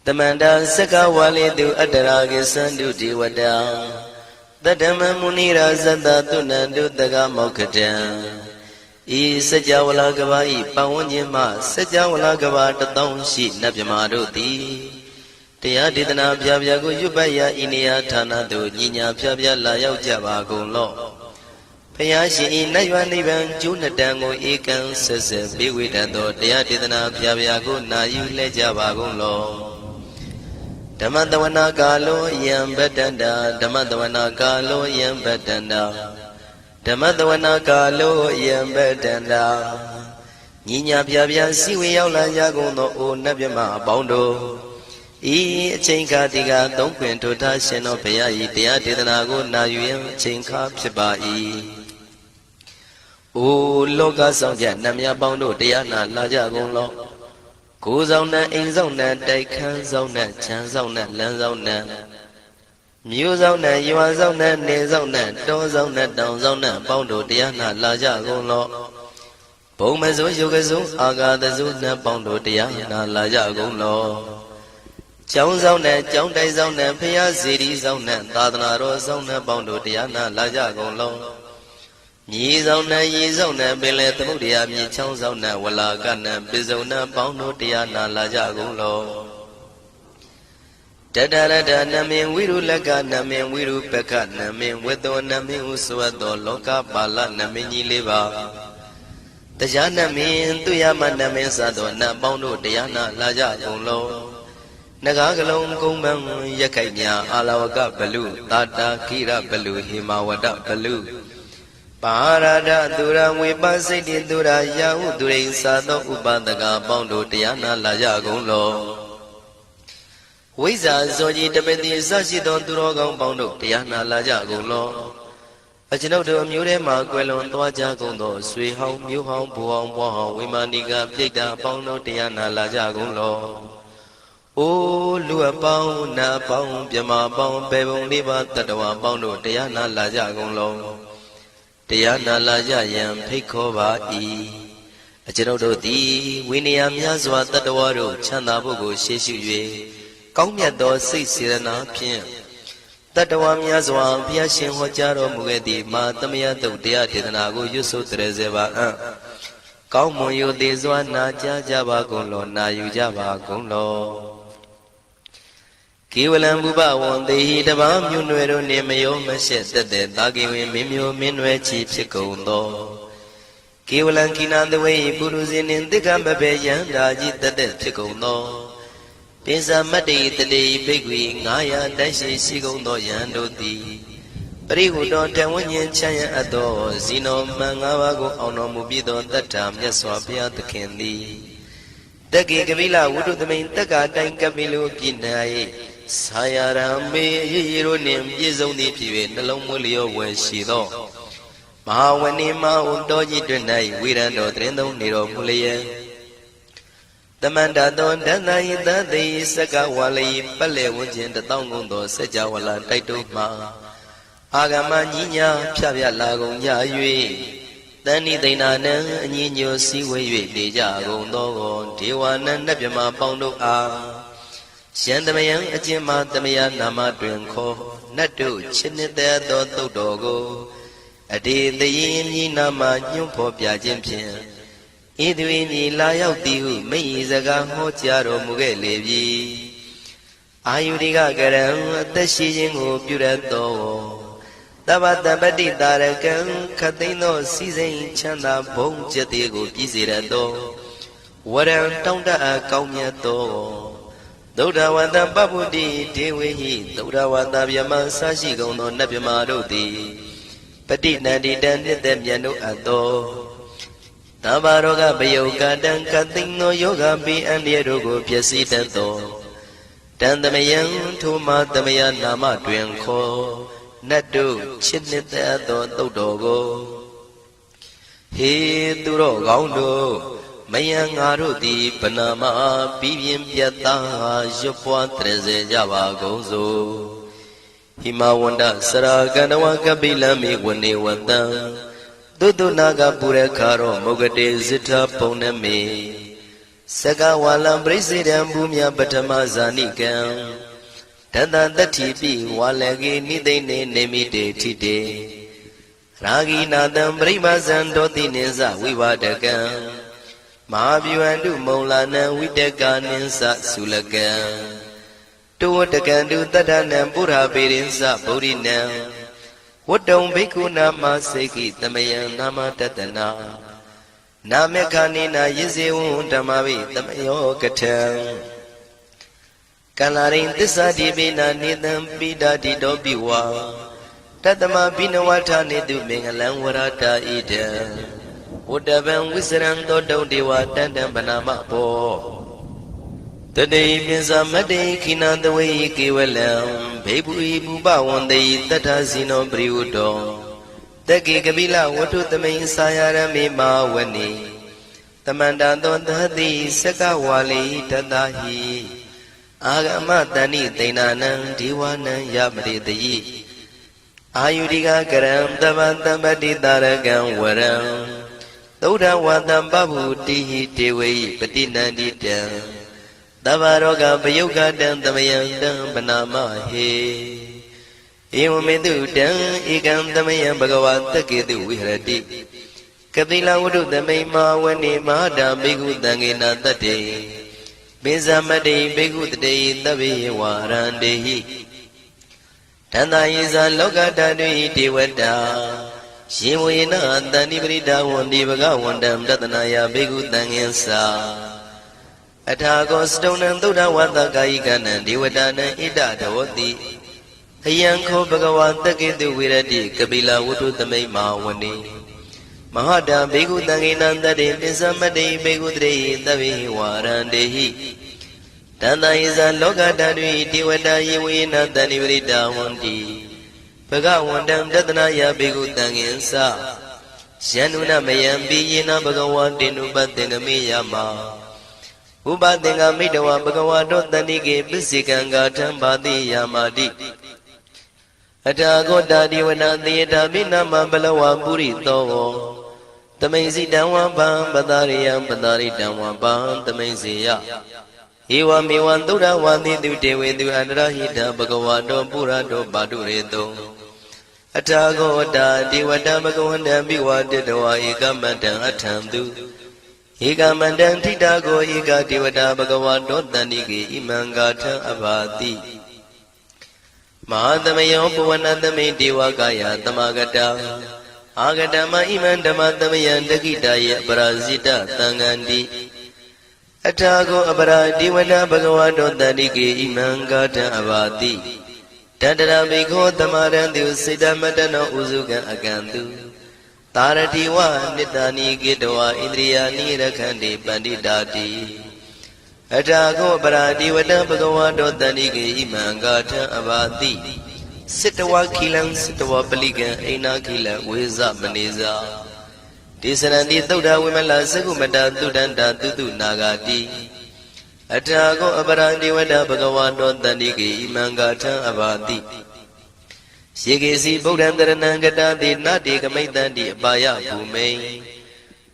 Tamanda Saka Wali do Adaragi Sandu Diwada Tadama Munira Zanda Tunandu Daga Mokatan E Sajawala Gavai Pawanyama Sajawala Gava Tatong Shi Nabyamaroti Tia Didana Pyago Yubaya Inia Tana do Nina Pyabya Layao Javago Law Payashi Nayani Van Junatango Ekan Sese Biwitando Tia Didana Pyago Nayu Lejavago Law Damandawana Galo Yam Betanda Damandawana Galo Yam Betanda Damandawana Galo Yam Betanda Nina Pyabya Siwi Yaula Yagono O Nabyama Bondo E Chinka Diga Don't Quint to Tashin of Payai Tia Didanago Nayu Chinka Pibai O Loga Songja Namya Bondo Diana Laja Gonlo Kuzona Inzona Daikan Zona Chanzona Lanzona Muzona Yuazona Nezona Dozona Downzona Bondo Diana Laja Gonlo Pomazo Yogazo Aga the Zuna Bondo Diana Laja Gonlo Chongzona, Chongdazona, Pia City Zona, Tadana Zona, Bondo Diana, Laja Golo. Yizona, Yizona, Beletudia, Michonzona, Walagana, Bizona, Bondo Diana, Laja Golo. Dadada, Namin, Wiru Laga, Namin, Wiru Peka, Namin, Wedo, Namin, Usuado, Loka, Bala, Namini Liva. The Janamin, Tuyama, Namin Sadona, Bondo Diana, Laja Golo. Nagagalong Kumbang Yakanya Alawaka Balu Tata Kira Balu Himawada Balu Parada Dura Wibasidi Dura Yahu During Sado Ubadaga Bondo Diana Laja Golo Wiza Zoji Tabeti Sashi Don Durogong Bondo Diana Laja Golo Ajino to Mure Maguelon Toaja Gondo Sui Hong Mu Hong Buong Wong Wimaniga Pita Bondo Diana Laja Golo O Lua Pao Na Pao Pyama Pao Pebong Liba Tatawa Pao Diana Laja Gonglo Diana Laja Yam Pekova E Ajinodo Di Winia Miazwa Tatawaro Chanda Bogo Sheshu Kongyato Six Sirana Pien Tatawa Miazwa Piashin Hojaro Mugedi Ma Tamia Do Dia Tidanago Yusu Trezeva Kaumo Yu Dizwa Na Java Gonglo Na Yujava Gonglo Kiwalam Buba won the heat of Amunero Nemayo Mashet that Dagi Mimio Minwe Chief Secondo Kiwalan Kinan the way Buruzin in the Gambabe Yandaji the death Secondo Pisa Mati the day Bigwi Naya Dashi Sigondo Yando di Perihu don't tell when you Chaya Ado Zino Mangawago Onomubido that time Yaswapia the candy The Gigavila would do the main Taga Dankabilu Kinai Sayarame Yironim Yizoni Pive Nalomulio when she though Mahawanima Undoji Denai Wirando Trendo Niro Mulia The Mandadon Danai that they Sakawali Pale Wujin the Tongundo Sajawala Taituma Agama Nina Pavia Lago Yayui Dani Dinana Nino Siwe Deja Gondo Tiwana Nabima Pondo A Shandamayan Ajima Damaya Nama Drinko Natu Chinita Do Dogo Adi the Yin Nama Nyumpo Piajimpian Idwini Layao Tiu Meizaga Hotiaro Mugelevi Ayuriga Garam the Shijingo Purato Tabata Badi Darakan Katino Season Chanda Bong Jatigo Gizirado Waram Tonda Kaumiato Dodawanda Babudi, Dewi, Dodawanda Yama Sashi Gono Nabimarodi, Petit Nadi Dandit them Yano Ado Tabaroga Bayoga Dan Katino Yoga Bi and Yerogo Piasitato Dandamayan Tuma Damayan Nama Dwenko Nadu Chinita Dodogo He Duro Gaundo Mayang Arudi Panama Bibian Piata Jopua Treze Java Gozo Himawanda Saraganawa Kabilami Wani Wanda Dudu Naga Purekaro Mogade Zita Poname Saka walam president bumya patama zanikam Tata tatipi walagi nidene nemite tite Ragi nadam pribazan doti ninsa vivadakam Mahavyuandu maulana vidaka ninsa sulakam Tuwatakandu tadanam pura pirinsa burinam Wadong bhikkhu nama seki tamayam nama tatana Namekanina yizewun tamavi tamayo katam Kalarin tisa dibina nidam pidadi dobiwa Tatama binawata nidu mengalang warata ida Udaban wisran dodong dewa tandam banama po Today Misa Made Kinandaway Kiwalam Babu Ibu Bawande Tatasino Briudo Taki Kabila Watu Tame Sayara Mima Wani Tamanda Don Hadi Sakawali Tadahi Agama Tani Tainanan Diwana Yamri Ayudiga Karam Tabantambadi Daragam Waram Toda Wadam Babu Tihi Tewe Patinandita Tavaroga Bayoga Dan Tamayam Banama He Ewamedu Dan Igam Tamayam Bhagavata Kedu Vihrati Kapila Udu Tamayma Wani Mahada Bigu Dangina Tate Bizamade Bigu Tate Tabi Warandehi Tanda Isa Loga Dadu Diwada Shiwina Dani Brida Wandi Bhagavandam Datanaya Bigu Danginsa Atago Stonan Duda Wanda Gaikanan Diwadana Ida Dawati Hayanko Bhagavanta Kedu Virati Kabila Wutu Tamema Wani Mahada Bigu Danginanda De Nisamade Bigu Dre Tavi Warandehi Tanda Isa Loga Dadui Diwada Yiwina Dani Vrida Wandi Bhagavandam Datanaya Bigu Danginsa Shanuna Mayambi Yina Bhagavantinu Batinami Yama Ubadenga Midawa Bhagavado Danike Bisikanga Tambadi Yamadi Atago Dadi Wana Theata Vinama Balawa Puri Tovo Tamaisi Dawa Bam Badariya Badari Dawa Bam Tamaisiya Iwa Miwan Dura Wandi Dutewe Du Andrahita Bhagavado Purado Badureto Atago Dadi Wada Bhagavanda Biwa Dedawa Ikamatan Atamdu Eka Mandan Titago Eka Devada Bhagavato Danike Imangata Abati Mahadamayo Puvanadame Devakaya Tamagata Agadama Imandama Damayan Dakitaya Parasita Tangandi Atago Abara Devada Bhagavato Danike Imangata Abati Tadara Biko Tamarandu Sidamatana Uzuka Agandu Taratiwa Nitani Gidwa Indriyani Rakhandi Panditati Atago Paradi Vada Bhagavado Danike Imangata Abati Sitawa Kilan Sitawa Paliga Aina Kila Weza Maniza Tisarandi Tuda Wimala Sagumata Tudanda Tutu Nagati Atago Aparandi Vada Bhagavado Danike Imangata Abati Shigesi Bodhandaranangata de Nati Kamaitandi Abaya Pume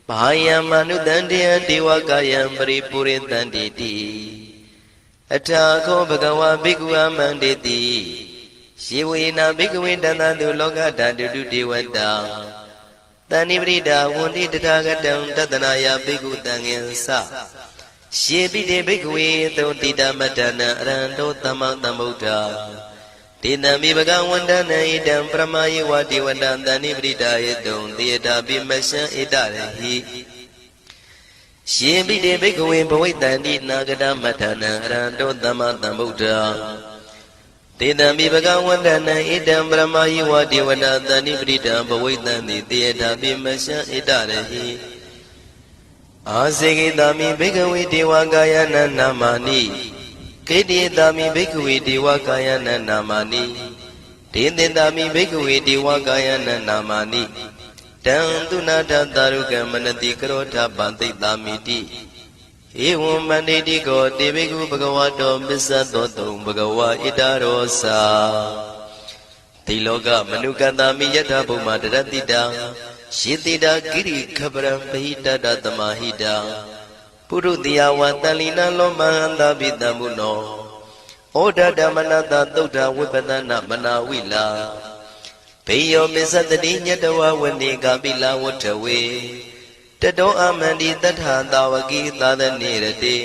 Bahaya Manudandi and Diwakayam Puripuritanditi Atako Bhagawa Bhikwa Manditi Shiwina Bhikwindana Duloga Dandu Diwada Tanibrida Wundi Tagatam Tatanaya Bhikkhu Tangensa Shibi de Bhikwe Totida Matana Rando Tamatambuddha Tinami Bhagavandana Idam Pramayi Vati Vandandani Brida Yedon Theata Bimasha Idarahi Shibi de Bhikwe Bhavitandi Nagada Matana Rando Tamatambuddha Tinami Bhagavandana Idam Pramayi Vati Vandandani Brida Bhavitandi Theata Bimasha Idarahi Asegi Dami Bhikwe Devakayana Namani Kedi Dami Bhikwe Devakayana Namani Tende Dami Bhikwe Devakayana Namani Tandunata Daruka Manati Karota Bante Damiti Evam Manditi Ko Deviku Bhagavato Bisato Bhagava Idarosa Tiloka Manuka Dami Yata Pumadratita Shitida Giri Kabram Pahita Datamahida ပုရုတိယဝတန်လီနလောမဟန္တာပိတံမုနောဩဒဓမ္မနတသုဒ္ဓဝိပဒနာမနာဝိလာဘေယောမစ္စတတိညတဝဝနေကပိလဝတ္ထဝေတတောအမန္တိတထသာဝကိသာသနေရတိ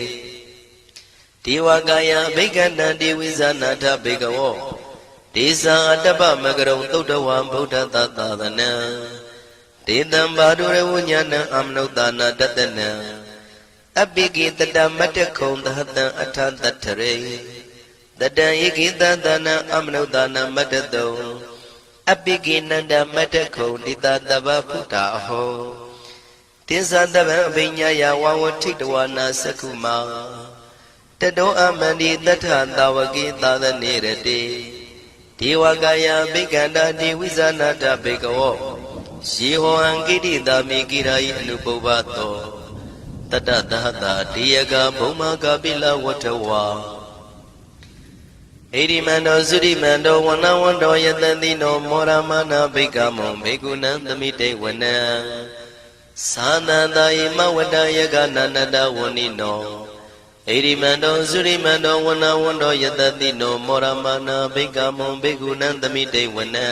ဒေဝကာယဘိက္ခဏံဒေဝိဇာနာထဘေကဝောဒေဇာအတ္တပမကရုံသုဒ္ဓဝံဗုဒ္ဓသာသနံဒေတံဘာဒုရဝဉာဏံအမနုဿာနာတတနံအပိကိတတမတ္တခုံသဟတံအထတတ္ထရေတတံဧကိတသနံအမနုဿာနာမတ္တတုံအပိကိနန္ဒမတ္တခုံတိတတဗ္ဗဖုတာဟောတိသတဗံအဘိညာယဝဝထိတဝနာသကုမာတတောအမန္တိတထသာဝကိသာသနေရတိဒေဝကာယဘိက္ခန္တာဒေဝိဇာနာတဘေကဝောယေဟောံကိတိတာမိကိရာယအနုပုပ္ပတောတတသဟတာတေယကဘုံမကပိလဝတ္ထဝါဣရိမန္တောသုရိမန္တောဝနဝန္တောယတတိနောမောရမနာဘိက္ခမောဘေကုဏံသမိတေဝနံသာနန္တာယမဝတ္တယကနန္တဝဏိနောဣရိမန္တောသုရိမန္တောဝနဝန္တောယတတိနောမောရမနာဘိက္ခမောဘေကုဏံသမိတေဝနံ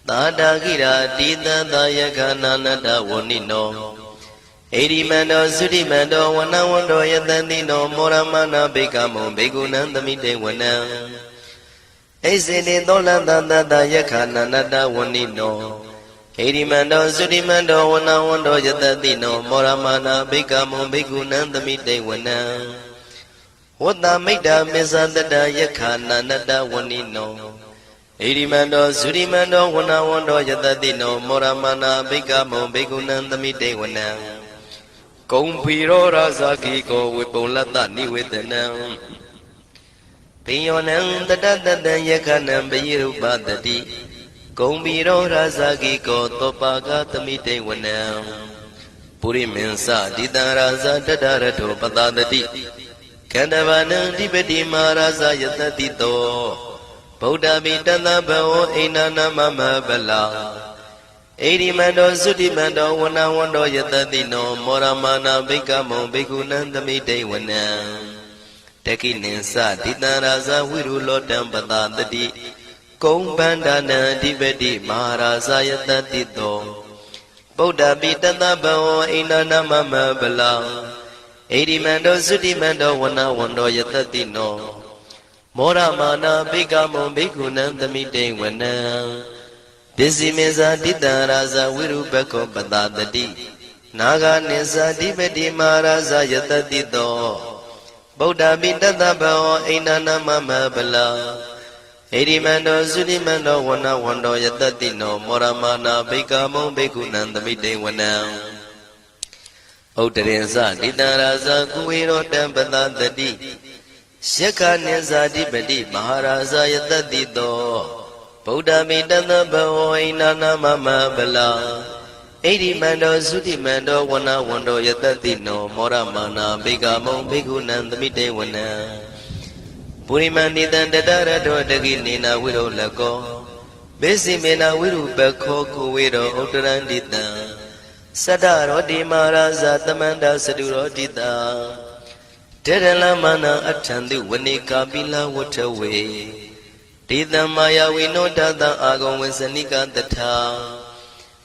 သာတာခိရာတိတံသာယကနန္တဝဏိနောဣရိမန္တောသုရိမန္တောဝနဝန္တောယတတိနောမောရမနာဘိက္ခမောဘေကုဏံသမိတေဝနံဣစေတိသောလတတတယခနန္တဝဏိနောဣရိမန္တောသုရိမန္တောဝနဝန္တောယတတိနောမောရမနာဘိက္ခမောဘေကုဏံသမိတေဝနံဝတ္တမိတ္တမေဇတတယခနန္တဝဏိနောဣရိမန္တောသုရိမန္တောဝနဝန္တောယတတိနောမောရမနာဘိက္ခမောဘေကုဏံသမိတေဝနံကုံဖီရောရာဇာကိကောဝေပုံလတ္တနိဝေဒနံပိယောနံတတတတံယခနံပိရုပတတိကုံဖီရောရာဇာကိကောသောပါကသမိတေဝနံပုရိမင်းစတိတံရာဇာတတရထောပတတတိခန္ဓဗာနံဓိပတိမာရာဇာယတတိတောဗုဒ္ဓမိတသဗ္ဗဝောအိနာနာမမဗလာဣရိမန္တောသုတိမန္တောဝနဝန္တောယတတိနောမောရမနာဘိက္ခမောဘိက္ခုနံသမိတေဝနံတကိနိသတိတံရာဇဝိရုလောတံပတတတိကုံဗန္ဒနာအဓိပတိမဟာရာဇယတတိတောဗုဒ္ဓပိတသဗ္ဗဝောအိနာနာမမဗလာဣရိမန္တောသုတိမန္တောဝနဝန္တောယတတိနောမောရမနာဘိက္ခမောဘိက္ခုနံသမိတေဝနံပစ္စည်းမေဇာတိတံရာဇဝိရုပခောပတတတိနာဂနိသတိပတိမဟာရာဇယတတိတောဗုဒ္ဓပိတသဗ္ဗဝောအိနာနာမမဗလာဣရိမန္တောသုတိမန္တောဝနဝန္တောယတတိနောမောရမနာဘိက္ခမောဘိက္ခုနံသမိတေဝနံဥတ္တရင်စတိတံရာဇကုဝေရောတံပတတတိယက္ခနိသတိပတိမဟာရာဇယတတိတောဗုဒ္ဓမိတသဗ္ဗဝောအိနာနာမမဗလာဣရိမန္တောသုတိမန္တောဝနဝန္တောယတတိနောမောရမနာဘိက္ခမောဘိက္ခုနံသမိတေဝနံပုရိမဏိတံတတရတောတကိနေနာဝိရောလကောဘေစီမေနာဝိရုပခောကုဝေရောဥတ္တရန္တိတံသတ္တရောတိမဟာရာဇသမန္တသတုရောတိတံတေရလမနအထံတုဝနေကာပိလဝတ္ထဝေဒေသမာယဝိနောတတံအာဂုံဝေစနိကတထာ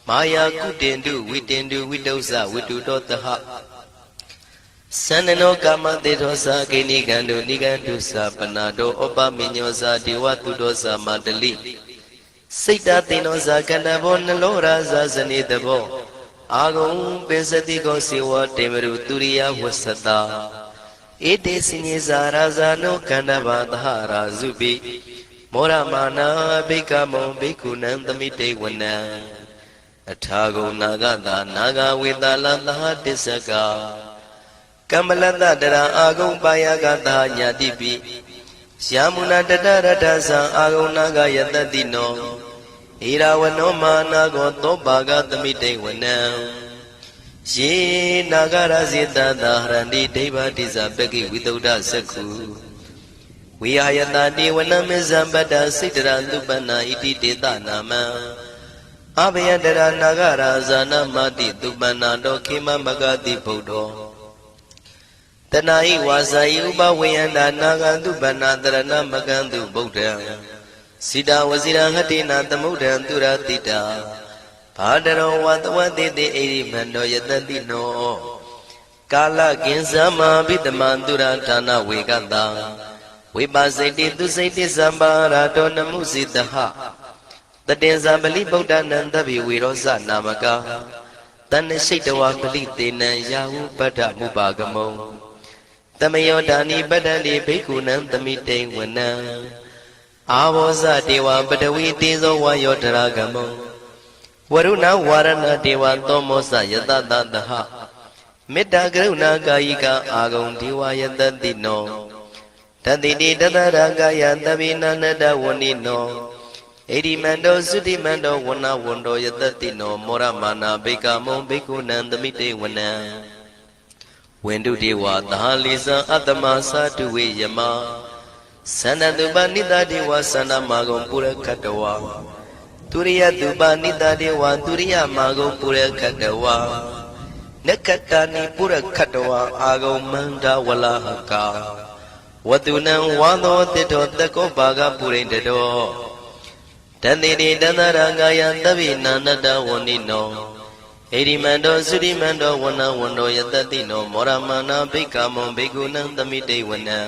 မာယာကုတင်တုဝိတင်တုဝိတုဇဝိတုတောတဟသန္နနောကာမတေသောသာဂိနိကံတုနိကံတုသာပနာတောဩပမိညောသာဒေဝတုတောသာမတလိစိတ်တသေနောသာကန္တဘောနလောရာဇာဇနေတဘောအာဂုံပိစတိကောစေဝတေမရုတုရိယဝဆတာဧတေစိညေဇာရာဇာနောကန္တဘာသဟရာဇုပိမောရမနာဘိက္ခမောဘိက္ခုနံသမိတေဝနံအထာဂုံနာဂတာနာဂဝေတလသဟတစ္စကကမ္မလတတရာအာဂုံပါယကတာညာတိပိယာမုနာတတရတ္ထသံအာဂုံနာဂယတတိနောဣရာဝနောမာနာကောသောပါကသမိတေဝနံယေနာဂရဇေတသာဟရန္တိဒိဗ္ဗတိဇပကိဝိသုဒ္ဓသက္ခုဝိဟာယတတိဝနမေဇံပတ္တစိတ္တရသုပ္ပနာဣတိတေတနာမံအဘယတရနာဂရာဇာနမတိသုပ္ပနာတောခေမမဂတိဗုဒ္ဓော တဏှာဤဝါစာဤဥပဝေယန္တာနာဂန္တုဗန္နာတရဏမကန္တုဗုဒ္ဓံစိတာဝစီရဟတိနာသမုဒ္ဒံသူရတိတာဘာတရောဝတဝတိတိအိရိမန္တောယတတိနောကာလကင်္စမဘိတမံသူရဌာနဝေကတံဝိပါစိတိသူစိတိသမ္ပါရာတောနမှုစိတဟတတေဇံပလိဗုဒ္ဓနံတဗ္ဗေဝေရောဇနာမကတဏ္ဏရှိတဝပလိတေနံယာဟုပတ္ထမုပါကမုံတမယောဒါနိပတ္တတိဘိက္ခုနံသမိတေဝနံအာဘောဇတေဝပတဝီတေဇောဝါယောတရာကမုံဝရုဏဝါရဏတေဝသောမောဇယတတတဟမေတ္တာကရုဏာကာယိကအာဂုံဒေဝယတတိနောတတိတိတတရာကာယသဗ္ဗေနန္တဝဏိနောဣတိမန္တောသုတိမန္တောဝဏဝန္တောယတတိနောမောရမာနာဘိကမုံဘိက္ခုနံသမိတေဝနံဝန္တုဒေဝသဟလိဇံအတ္တမသာတုဝေယမသန္တတုပနိတဒေဝသန္တမာဂုံပုရခတဝါသူရိယတုပနိတဒေဝသူရိယမာဂုံပုရခတဝါနက္ခတနိပုရခတဝါအာဂုံမန္တဝလဟကာဝတုနံဝါသောတိတောတကောဘာဂပုရိတတောတတိတိတတရကာယသဗ္ဗေနန္တဝဏိနောဣရိမန္တောသုရိမန္တောဝဏဝန္တောယတတိနောမောရမာနာဘိက္ခမုံဘိက္ခုနံသမိတေဝနံ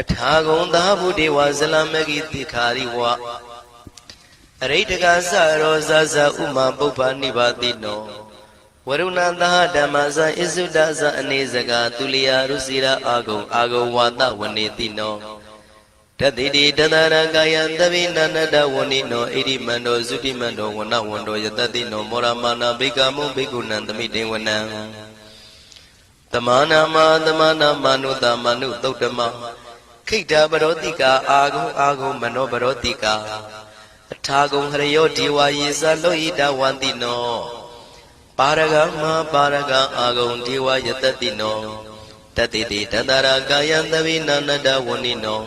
အထာဂုံသာဗုဒေဝဇလမဂိတိခာရိဝအရိတကသရောဇဇဥမာပုပ္ပနိဗ္ဗာတိနောဝရုဏသဟဓမ္မဇဣစုဒဇအနေစကာသူလျာရုစီရာအာဂုံဝါတဝနေတိနောတတိတိတတရကာယသဗ္ဗေနန္တဝဏိနောဣရိမန္တောသုတိမန္တောဝဏဝန္တောယတတိနောမောရမာနာဘိက္ခမုံဘိက္ခုနံသမိတေဝနံတမနာမနုတမနုသုတ်တမခိတ္တပရောတိကာအာဂုံမနောပရောတိကာအထာဂုံဟရယောဒီဝါယေသလောဣတဝန္တိနောပါရဂမပါရဂအာဂုံဒီဝါယတတိနောတတိတိတတရာကာယသဗ္ဗေနန္တဝဏိနော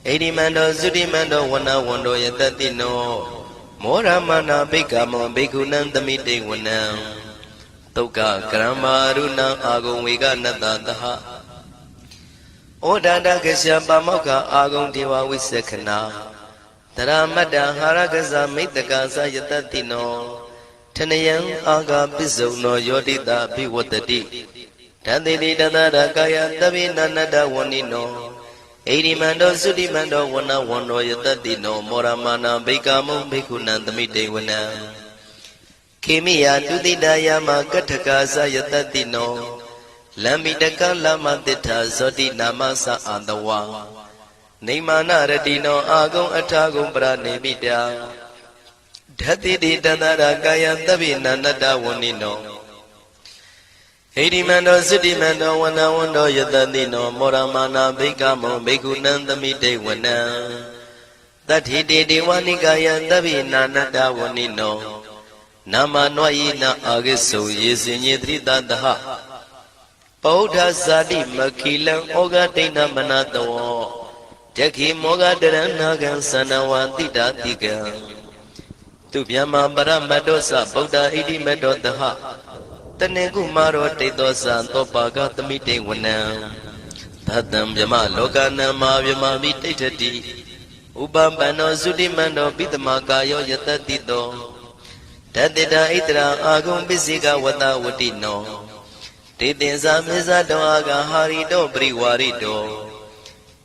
ဣရိမန္တောသုတိမန္တောဝဏဝန္တောယတတိနောမောရမနာဘိက္ခမုံဘိက္ခုနံသမိတေဝနံသုက္ကကရမရုဏံအာဂုံဝေကနတသဟဩဒန္တကရှပါမောက္ခအာဂုံဒေဝဝိသခနာတရမတ္တဟာရကဇမိတ္တကသယတတိနောထနယံအာဂပစ္စုံနောယောတိတာဘိဝတ္တိတတိတိတတရကာယသဗ္ဗေနန္တဝဏိနောဣရိမန္တောသုတိမန္တောဝဏဝန္တောယတတိနောမောရမာနာဘိက္ခမုံဘိက္ခုနံသမိတေဝနံခေမိယတုတိတယမကထကာသယတတိနောလမ္မိတကလမတိထာဇောတိနာမသအာတဝါနေမာနရတိနောအာဂုံအထာဂုံပရနေမိတာဓတိတိတတရကာယသဗ္ဗေနန္တဝဏိနောဣရိမန္တောသုတိမန္တောဝဏဝန္တောယတတိနောမောရမာနာဘိက္ခမုံဘိက္ခုနံသမိတေဝနံတတိတိဒေဝနိကာယသဗ္ဗေနန္တဝဏိနောနာမနွယိနအာဂိစုယေစင်ညေတိတတဟပောဓဇာတိမခိလံဩဃဒိဏမနတဝောတခိမောဃတရဏဂံသနဝတိတာတိကံသူဗျမပရမတ္တောသဗုဒ္ဓဣတိမတ္တောတဟတနေကုမာရောတိတောသံသောပါကသမိတေဝနံသတ္တံဗျမလောကနံမာဗျမမိတိဋ္ဌတိဥပပန္နောသုတိမန္တောပိတမကာယောယတတိတောတတေတာဣတရာအာဂုံပစ္စေကဝတဝတိနောတေတင်္ဇာမေဇတောအာဂဟာရိတောပရိဝါရိတော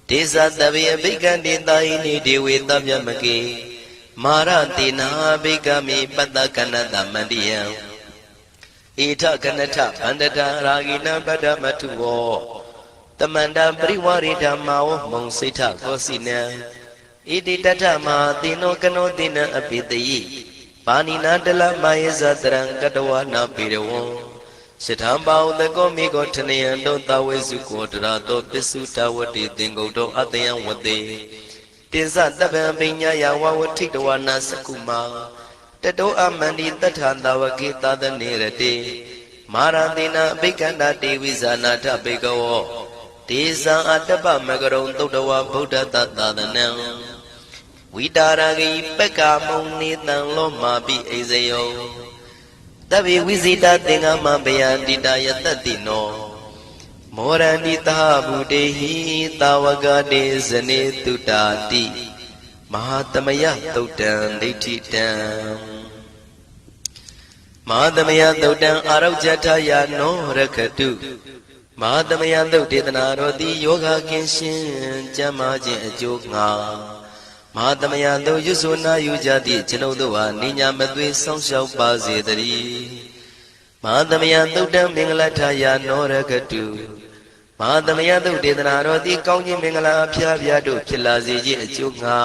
ဒေသတဗေအဘိက္ခန္တေတာယိနိဒေဝေတဗျမကေမာရတေနာဘိက္ခမေပတ္တကနတမန္တိယံဣထကနထဗန္တတာရာဂိနပတ္တမထုဝောတမန္တပရိဝါရိဓမ္မာဝမုံစိဋ္ဌကောစီနံဣတိတထမဟာတိနောကနောတိနံအပိတယိပါဏိနာတလမယေဇတရံကတဝနာပိရဝံစိထံပါဥတကောမိကောထနယံတောတဝေစုကောတရာတောပစ္စုတဝတိသင်္ကုတ်တောအတယံဝတေတိဇတပံပညာယဝဝထိတဝနာစကုမာတတောအမန္တိတထာတဝကေသာသနေရတေမာရတိနာအဘိက္ခန္တာတေဝိဇာနာထဘေကဝောဒေဇံအတ္တပမကရုံသုတ္တဝဗုဒ္ဓတသာသနံဝိတာရဂိပက္ခမုံနေတံလောမာပိအိဇယောတဗ္ဗေဝိဇိတသင်္ဃမဘယန္တိတာယတတိနော မောရန္တိသဗုတေဟိတာဝကတေဇနေတုတာတိမဟာသမယသုတ်တံဒိဋ္ဌိတံမဟာသမယသုတ်တံအာရုဇ္ဇထယာနောရခတုမဟာသမယသုတ်ဒေသနာတော်သည်ယောဂကင်းရှင်းကျမ်းမာခြင်းအကျိုးငှာမဟာသမယသုတ်ရွဆိုနာယူကြသည့်ကျွန်ုပ်တို့ဟာနိညာမသွေဆောင်းလျှောက်ပါစေတည်းမဟာသမယသုတ်တံမင်္ဂလထယာနောရခတုမဟာသမယသုတ်ဒေသနာတော်သည်ကောင်းခြင်းမင်္ဂလာအဖျားဖျားတို့ဖြစ်လာစေခြင်းအကျိုးငှာ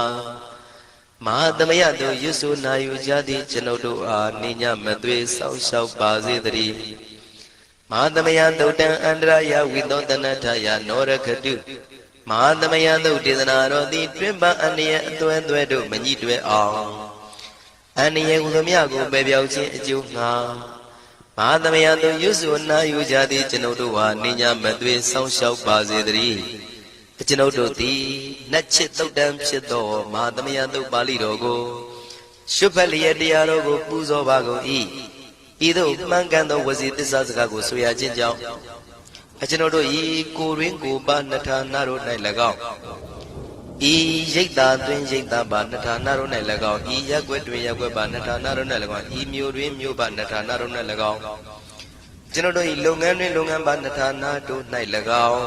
မဟာသမယသုတ်ရွဆိုနာယူကြသည့်ကျွန်ုပ်တို့အားနိညာမသွေဆောင်းလျှောက်ပါစေတည်းမဟာသမယသုတ်တံအန္တရာယဝိသောတနထယာနောရခတုမဟာသမယသုတ်ဒေသနာတော်သည်တွင်ပန်းအန္တရာယ်အသွဲသွဲတို့မညှိတွဲအောင်အန္တရာယ်ဟူသမျှကိုပယ်ပြောက်ခြင်းအကျိုးငှာမဟာသမယသုတ်ရွဆိုနာယူကြသည့်ကျွန်ုပ်တို့ဟာနိညာမသွေဆောင်းလျှောက်ပါစေတည်းကျွန်ုပ်တို့သည်နတ်ချစ်သုတ်တံဖြစ်သောမဟာသမယသုတ်ပါဠိတော်ကိုရှုဖတ်လျက်တရားတော်ကိုပူဇော်ပါကုန်၏ဤသို့မှန်ကန်သောဝစီသစ္စာစကားကိုဆိုရခြင်းကြောင့်ကျွန်ုပ်တို့ဤကိုရင်းကိုပါနှထာနာတို့၌၎င်းဤရိတ်တာတွင်ရိတ်တာပါနှထာနာတို့၌၎င်းဤရက်ွက်တွင်ရက်ွက်ပါနှထာနာတို့၌၎င်းဤမြို့တွင်မြို့ပါနှထာနာတို့၌၎င်းကျွန်ုပ်တို့ဤလုပ်ငန်းတွင်လုပ်ငန်းပါနှထာနာတို့၌၎င်း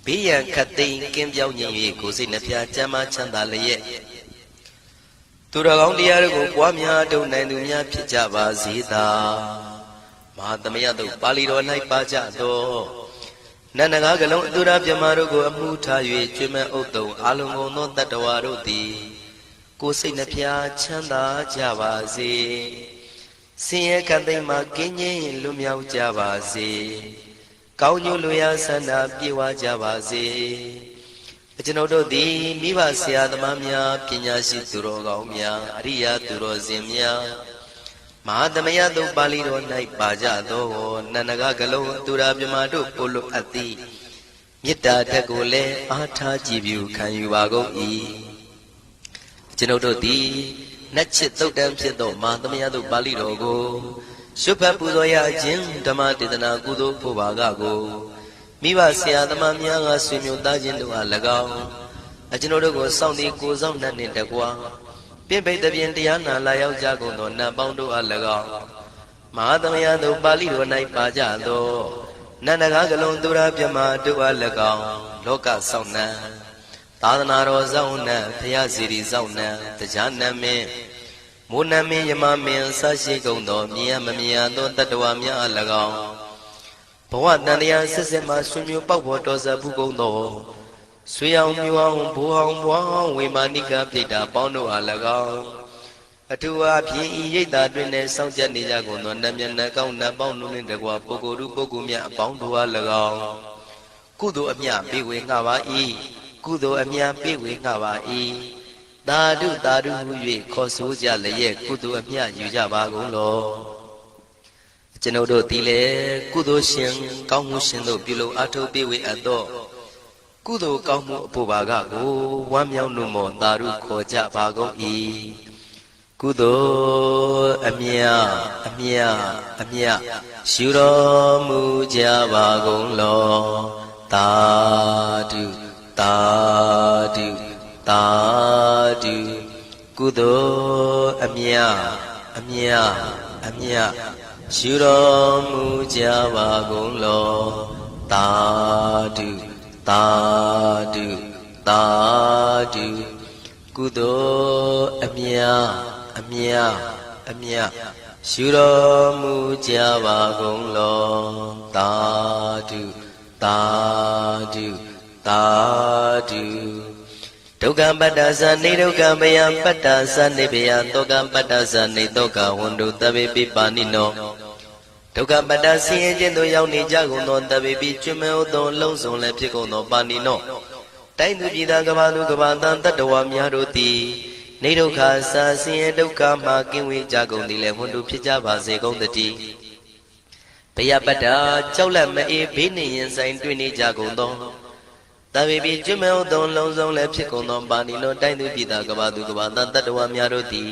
ဘေးရန်ခတ်သိမ်းကင်းပြောင်းခြင်း၍ကိုယ်စိတ်နှပြချမ်းသာချမ်းသာလျက်သူတော်ကောင်းတရားတို့ကိုပွားများထုတ်နိုင်သူများဖြစ်ကြပါစေသာမဟာသမယသုတ်ပါဠိတော်၌ပါကြသောနန္ဒကားကလုံးအတူရပြမတို့ကိုအမှုထား၍ကျွမ်းမဲ့ဥတုံအာလုံကုန်သောတတ္တဝါတို့သည်ကိုယ်စိတ်နှပြချမ်းသာကြပါစေဆင်းရဲခတ်သိမ်းမှကင်းငြိမ်းလွတ်မြောက်ကြပါစေကောင်းကျိုးလိုရာဆန္ဒပြေဝကြပါစေကျွန်ုပ်တို့သည်မိဘဆရာသမားများပညာရှိသူတော်ကောင်းများအရိယာသူတော်စင်များမဟာသမယသုတ်ပါဠိတော်၌ပါကြသောနန္ဒကကလုံးသူရာပြမတို့ပို့လို့အပ်သည်မေတ္တာဓာတ်ကိုလည်းအားထားကြည်ပြုခံယူပါကုန်၏ကျွန်ုပ်တို့သည်နတ်ချစ်သုတ်တံဖြစ်သောမဟာသမယသုတ်ပါဠိတော်ကိုရှုဖတ်ပူဇော်ရခြင်းဓမ္မဒေသနာကုသိုလ်ဖို့ပါကကိုမိဘဆရာသမားများကဆွေမျိုးသားချင်းတို့အား၎င်းကျွန်ုပ်တို့ကိုစောင့်တည်ကိုစောင့်နှံ့နှင့်တကွာပြင့်ပိတ်တပြင်းတရားနာလာရောက်ကြကုန်သောနတ်ပေါင်းတို့အား၎င်းမဟာသမယသုတ်ပါဠိတော်၌ပါကြသောနန္ဒကားကလုံးသူရပြမတို့အား၎င်းလောကစောင့်နှံသာသနာတော်စောင့်နှံဘုရားစီရီစောင့်နှံတရားနမင်းမိုးနမင်းယမမင်းဆရှိကုန်သောမြင်ရမမြင်ရသောတတ္တဝါများအား၎င်းဘဝတန်တရားဆက်ဆက်မှဆွေမျိုးပေါက်ဖို့တော်ဆက်ဘူးကုန်သောဆွေအောင်မျိုးအောင်ဘိုးအောင်ဘွားအောင်ဝေမာနိကပြိတ္တာပေါင်းတို့အား၎င်းအထူးအားဖြင့်ဤရိတ်တာတွင်လည်းစောင့်ကြနေကြကုန်သောနတ်မြတ်နတ်ကောင်းနတ်ပေါင်းတို့နှင့်တကွာပုဂ္ဂိုလ်တို့ပုဂ္ဂိုလ်များအပေါင်းတို့အား၎င်းကုသိုလ်အမြပေးဝေငှပါ၏ကုသိုလ်အမြပေးဝေငှပါ၏သာဓုသာဓုဟု၍ခေါ်ဆိုကြလျက်ကုသိုလ်အမြယူကြပါကုန်လောကျွန်ုပ်တို့သည်လည်းကုသိုလ်ရှင်ကောင်းမှုရှင်တို့ပြုလုပ်အားထုတ်ပေးဝေအပ်သောကုသိုလ်ကောင်းမှုအဖို့ပါကကိုဝမ်းမြောက်နှုတ်မောသာဓုခေါ်ကြပါကုန်၏ကုသိုလ်အမြအမြအမြရှုတော်မူကြပါကုန်လောသာဓုသာဓုသာဓုကုသိုလ်အမြအမြအမြရှုတော်မူကြပါကုန်လောသာဓုသာဓုသာဓုကုသိုလ်အမြအမြအမြရှုတော်မူကြပါကုန်လောသာဓုသာဓုသာဓုဒုက္ခပတ္တသနေဒုက္ခမယပတ္တသနေဘယတောကပတ္တသနေတောကဝန္တုတဗေပိပါဏိနောဒုက္ခပတ္တဆင်းရဲခြင်းတို့ရောက်နေကြကုန်သောတဗေပိကျွမေဥသောလုံးစုံလည်းဖြစ်ကုန်သောပါဏိနောတိုင်းသူပြည်သားကဘာသူကဘာတန်တတ္တဝါများတို့သည်နေဒုက္ခစာဆင်းရဲဒုက္ခမှကင်းဝေးကြကုန်သည်လည်းဝန္တုဖြစ်ကြပါစေကုန်တည်းဘယပတ္တကြောက်လန့်မအေးဘေးနှင့်ရင်ဆိုင်တွေ့နေကြကုန်သောတဗေပိကျွမေဥသောလုံးစုံလည်းဖြစ်ကုန်သောပါဏိနောတိုင်းသူပြည်သားကဘာသူကဘာတန်တတ္တဝါများတို့သည်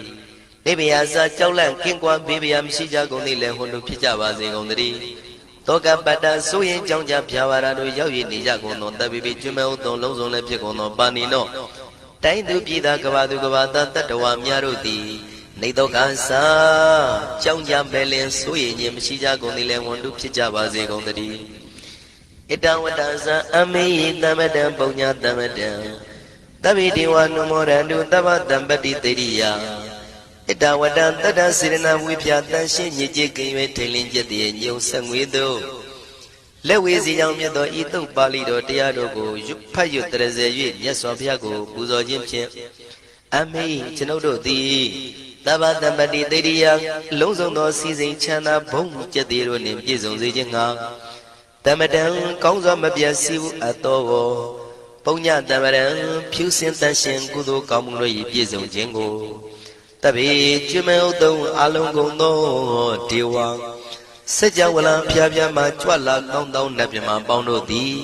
နေဘယာစာကြောက်လန့်ကင်းကွာဘေးဘယာမရှိကြကုန်သည်လည်းဟွန်တို့ဖြစ်ကြပါစေကုန်တည်း တောကပတ္တဆိုရင်ကြောင့်ကြဖြာပါရတို့ရောက်ရည်နေကြကုန်သောတပ်ပိပိကျွမဲဥသောလုံးစုံလည်းဖြစ်ကုန်သောပါဏိနောတိုင်းသူပြည်သားကဘာသူကဘာသားတတ္တဝါများတို့သည်နေတော့ကစားကြောင့်ကြပဲလင်ဆိုရင်ခြင်းမရှိကြကုန်သည်လည်းဝန်တုဖြစ်ကြပါစေကုန်သတည်းဣတဝတ္တသံအမေယတမတံပုံညာတမတံသဗ္ဗေဒေဝနုမောရန္တုသဗ္ဗတံပတိတေရိယဣတဝတ္တတတ္တစေရနာဝိဖြာတန်ရှင်းညစ်ကြေးကင်၍ထိန်လင်းကျက်တည်းညုံဆက်ငွေတို့လက်ဝေစီကြောင့်မြတ်သောဤသုတ်ပါဠိတော်တရားတို့ကိုဖတ်ရွတ်တရစေ၍မြတ်စွာဘုရားကိုပူဇော်ခြင်းဖြင့်အမေကျွန်ုပ်တို့သည်သဗ္ဗတံပတိတေရိယလုံးစုံသောစီစဉ်ချမ်းသာဘုံကျက်တည်းတို့နှင့်ပြည့်စုံစေခြင်းငှာတမတံကောင်းစွာမပြတ်စီဘူးအတော်ကိုပုံညတမရံဖြူစင်တန်ရှင်ကုသိုလ်ကောင်းမှုတို့၏ပြည့်စုံခြင်းကိုတပိကျွမဲဥတုံအလုံးကုန်သောဒေဝစัจ java လံဖျားဖျားမှကြွလာကောင်းသောနတ်မြမပေါင်းတို့သည်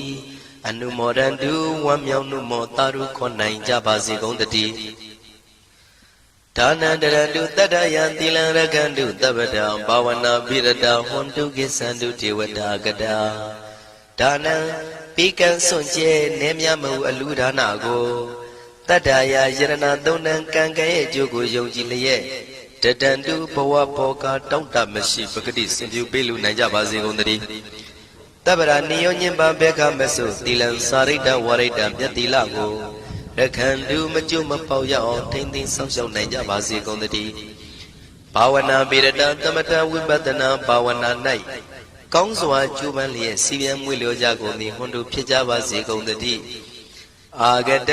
အနုမောဒန္တုဝမ်းမြောက်နှုမောတာရုခွန်နိုင်ကြပါစေကုန်တည်းဒါနန္တရတုတတ္တယံသီလံရကန္တုတပ္ပတံဘာဝနာပိရတဟွန်တုကိသန္တုဒေဝတာကတာဒါနံပိကံစွန့်ကျဲနေမြမဟုအလူဒါနကိုတတ္တယာယရဏသုံးတန်ကံကဲ့ရဲ့အကျိုးကိုယုံကြည်လျက်တတန္တုဘဝဘောကတောင့်တမရှိပဂတိစင်ပြုပေးလူနိုင်ကြပါစေကုန်သတည်းတပ္ပရာနိယောညင်ပဘေခမဆုသီလံစာရိတ္တဝရိတ္တမြတ်တိလကိုရခန္တုမကျွမပေါရအောင်ထိမ့်သိမ်းဆောင်ရှောက်နိုင်ကြပါစေကုန်သတည်းဘာဝနာပိရတသမထဝိပဿနာဘာဝနာ၌ကောင်းစွာကျူးပန်းလျက်စီပြန်မွေလျောကြကုန်သည်ဟွန်တို့ဖြစ်ကြပါစေကုန်သတည်းအာဂတ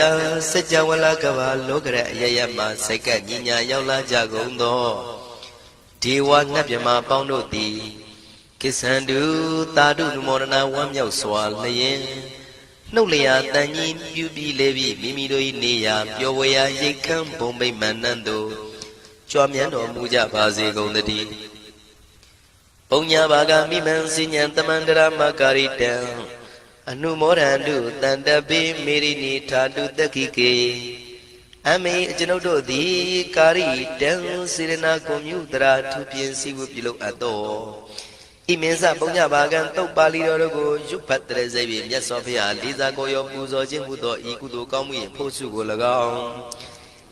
စัจ java လကဘာလောကရအယယမစိတ်ကညညာရောက်လာကြကုန်သောဒေဝနတ်မြမပေါင်းတို့သည်ကိစ္ဆန္တုတာတုနုမောဒနာဝမ်းမြောက်စွာလျင်နှုတ်လျာတန်ကြီးပြုပြီးလေပြီးမိမိတို့၏နေရာပျော်ဝေရာရိတ်ခမ်းဘုံမိတ်မန္နန်တို့ကြွားမြန်းတော်မူကြပါစေကုန်သတည်းပုံညာဘာဂမိမံစဉ္ဉံတမန္တရမကာရိတံအနုမောဒန္တုတန္တပိမေရိနိထာတုတက္ခိကေအမေကျွန်ုပ်တို့သည်ကာရိတံစေရနာကွန်မြူတရာထူပြင်းစီဝပြုလုပ်အပ်သောဣမင်းစပုံညဘာကံတုတ်ပါဠိတော်တို့ကိုရွတ်ဖတ်တရစေပြီးမြတ်စွာဘုရားလေးစားကိုရောပူဇော်ခြင်းမှုသောဤကုသိုလ်ကောင်းမှု၏ဖို့စုကို၎င်း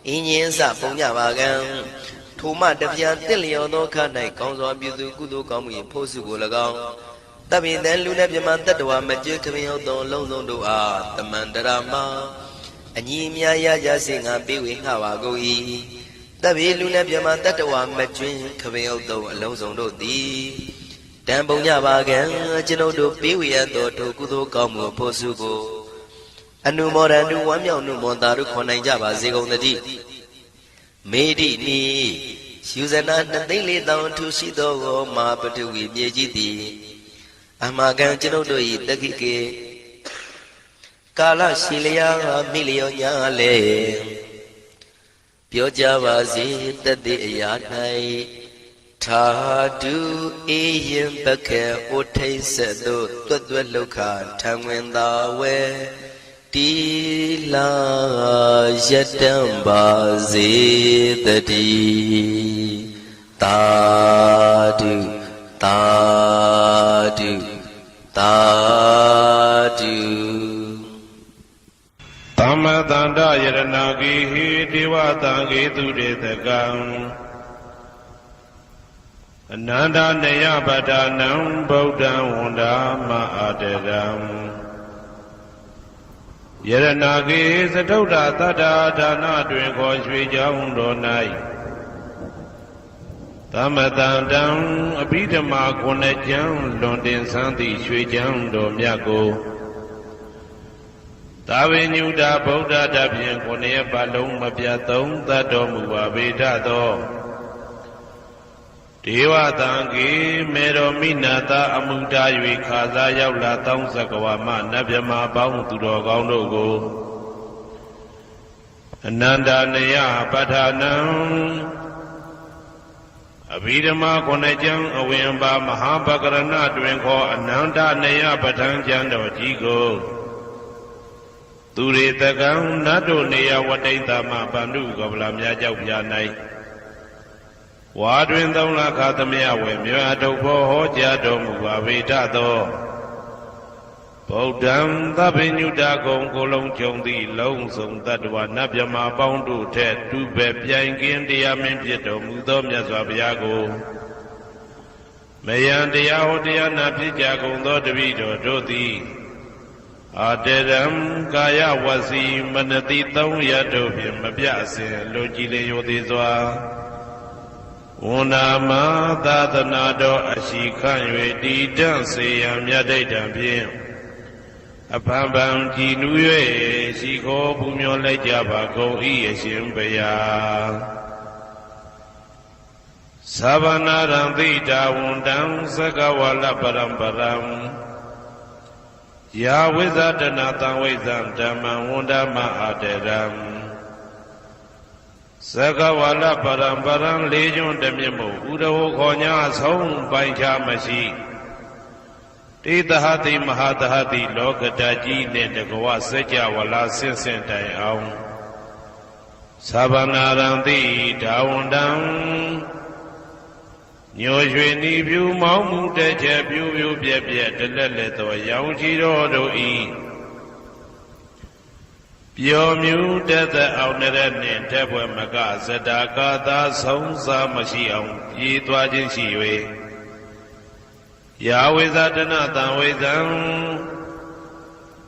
ဣညင်းစပုံညဘာကံထိုမှတပြားတင့်လျော်သောခ၌ကောင်းစွာပြုသူကုသိုလ်ကောင်းမှု၏ဖို့စုကို၎င်းတပိတံလူနဲ့မြမတတ္တဝါမကျွတ်ခမင်းဟုတ်သောလုံးစုံတို့အားတမန္တရာမအညီအများရကြစေငါပေးဝေငှပါကုန်၏တပိလူနဲ့မြမတတ္တဝါမကျွတ်ခမင်းဟုတ်သောအလုံးစုံတို့သည်တံပုံညပါကံကျွန်ုပ်တို့ပေးဝေရသောထိုကုသိုလ်ကောင်းမှုဖို့စုကိုအနုမောဒန္တုဝမ်းမြောက်နှုမောတာတို့ခွန်နိုင်ကြပါစေကုန်သတည်းမေတိနိယူဇနာ2,400,000ထူရှိသောမဟာပထဝီမြေကြီးသည်အမကံကျွန်ုပ်တို့၏တက္ခိကေကာလရှိလျာမိလျောညာလေပြောကြပါစေတတ်တဲ့အရာ၌ထာတုအေယံပခေဩထိတ်ဆက်သို့တွတ်တွတ်လောက်ခထံဝင်သာဝဲတီလာယတံပါစေတည်းသာဓုသာဓုသာဓုသမ္မတန္တယရဏဂိဟိဒေဝတံဂေတုတေတကံအနန္တနေယပတ္တနံဗုဒ္ဓံဝန္ဒာမအာတရံယရဏဂေသတုဒ္ဓသတ္တာဒါနတွင်ခေါ်ရွှေကြောင်းတော်၌သမတန္တံအဘိဓမ္မာခုနှစ်ကျမ်းလွန်တင်ဆန်းသည့်ရွှေကြောင်းတော်မြတ်ကိုသာဝေညုတာဗုဒ္ဓတဖြင့်ခုနှစ်ရက်ပတ်လုံးမပြတ်သုံးသတ်တော်မူပါပေတတ်သောဒေဝတံကေမေတော်မိနာတာအမှုတာ၍ခါစားရောက်လာတောင်းစကဝါမနတ်မြမပေါင်းသူတော်ကောင်းတို့ကိုအနန္တနေယပဋ္ဌာနံအဘိဓမ္မာခုနှစ်ကျမ်းအဝင်ပါမဟာပကရဏတွင်ခေါ်အနန္တနေယပဋ္ဌာန်ကျမ်းတော်ကြီးကိုသူရေတကံနတ်တို့နေယဝတိတ္တမဗန္ဓုကဗလာမြတ်ကြောက်ပြာ၌ ဝါတွင်3 လခါသမယဝေမြေအထုတ်ဖို့ဟောကြားတော်မူပါဝေဒသောဗုဒ္ဓံသဗ္ဗညုတကုံကိုလုံးကြုံသည့်လုံးစုံတတ္တဝနတ်မြမပေါင်းတို့ထက်တူပဲပြိုင်ကင်းတရားမင်းဖြစ်တော်မူသောမြတ်စွာဘုရားကိုမယံတရားဟောတရားနာဖြစ်ကြကုန်သောတပည့်တော်တို့သည်အတေရံကာယဝစီမနတိ3 ရက်တို့ဖြင့်မပြအစဉ်လိုကြည်လင်ရိုသေစွာဝန္ဒာမသာသနာတော်အရှိခန့်၍တည်တံ့စေရန်မြတ်ဒိဋ္ဌံဖြင့်အဖန်ဖန်ကြည်နူး၍ရှိခိုးပူမျောလိုက်ကြပါကုန်၏အရှင်ဘုရားသဗ္ဗနာရံသိတာဝန္တံသက္ကဝါလပရံပရံယာဝိဇာတနာတံဝိဇံဓမ္မံဝန္ဒမအာတေရံသက္ကဝါလပရံပရံလေးကျွန်းတမြင့်မို့ဥဒဟောခေါ်ညာဆုံးပိုင်ခြားမရှိတေတဟတိမဟာတဟတိလောကတကြီးနှင့်တကဝစัจ java လာဆင့်ဆင့်တိုင်အောင်သဗ္ဗနာရံတိဒါဝန္တံညိုရွှေနီဖြူမောင်းမှုတဲ့ချက်ပြူပြူပြက်ပြက်တလက်လက်သောရောင်ချီတော်တို့ဤပျော်မြူတတ်တဲ့အောင်ရတဲ့နှင့်တဲ့ဘွယ်မကဇတာကာသာဆုံးစားမရှိအောင်ပြေးသွားခြင်းရှိ၍ယာဝိဇာတနာတံဝိဇံ